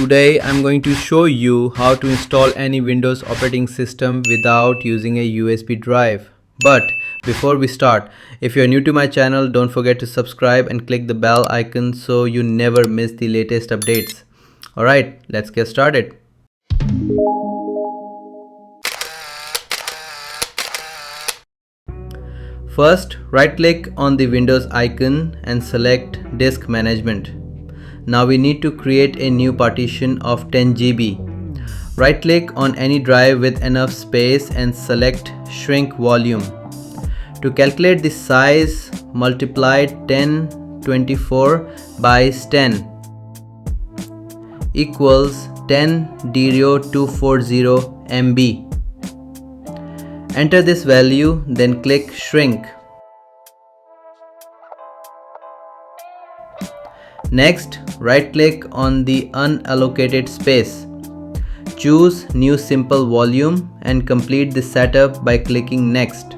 Today I'm going to show you how to install any Windows operating system without using a USB drive. But before we start, if you're new to my channel, don't forget to subscribe and click the bell icon so you never miss the latest updates. Alright, let's get started. First, right-click on the Windows icon and select Disk Management. Now we need to create a new partition of 10 GB. Right-click on any drive with enough space and select Shrink Volume. To calculate the size, multiply 1024 by 10 equals 10,240 MB. Enter this value, then click Shrink. Next, right-click on the unallocated space. Choose New Simple Volume and complete the setup by clicking Next.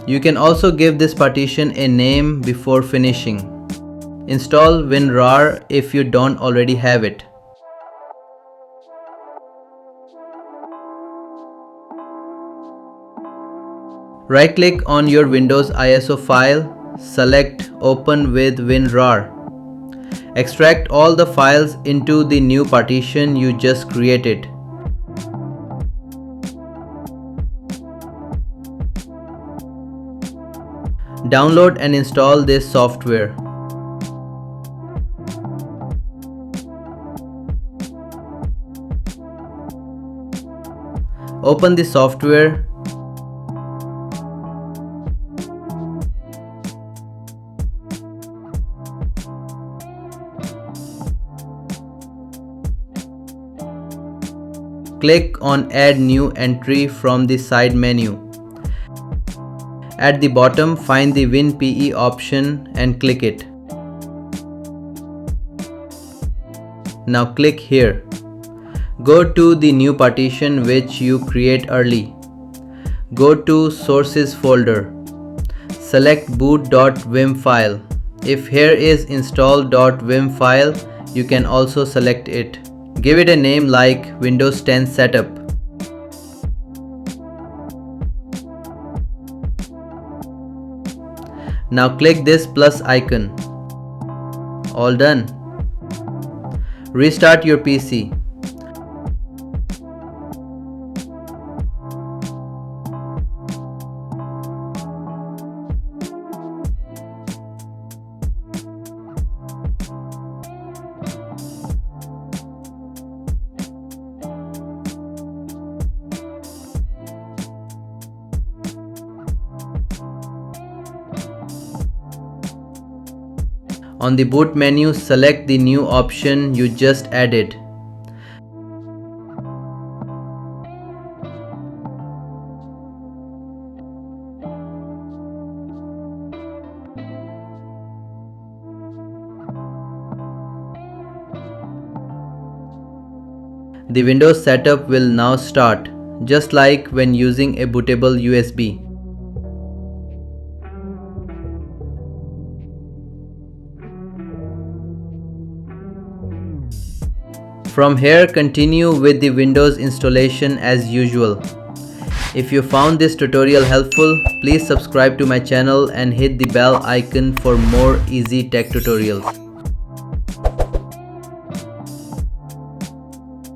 You can also give this partition a name before finishing. Install WinRAR if you don't already have it. Right-click on your Windows ISO file, select Open with WinRAR. Extract all the files into the new partition you just created. Download and install this software. Open the software. Click on Add New Entry from the side menu. At the bottom, find the WinPE option and click it. Now click here. Go to the new partition which you create early. Go to Sources folder. Select boot.vim file. If here is install.vim file, you can also select it. Give it a name like Windows 10 Setup. Now click this plus icon. All done. Restart your PC. On the boot menu, select the new option you just added. The Windows setup will now start, just like when using a bootable USB. From here, continue with the Windows installation as usual. If you found this tutorial helpful, please subscribe to my channel and hit the bell icon for more easy tech tutorials.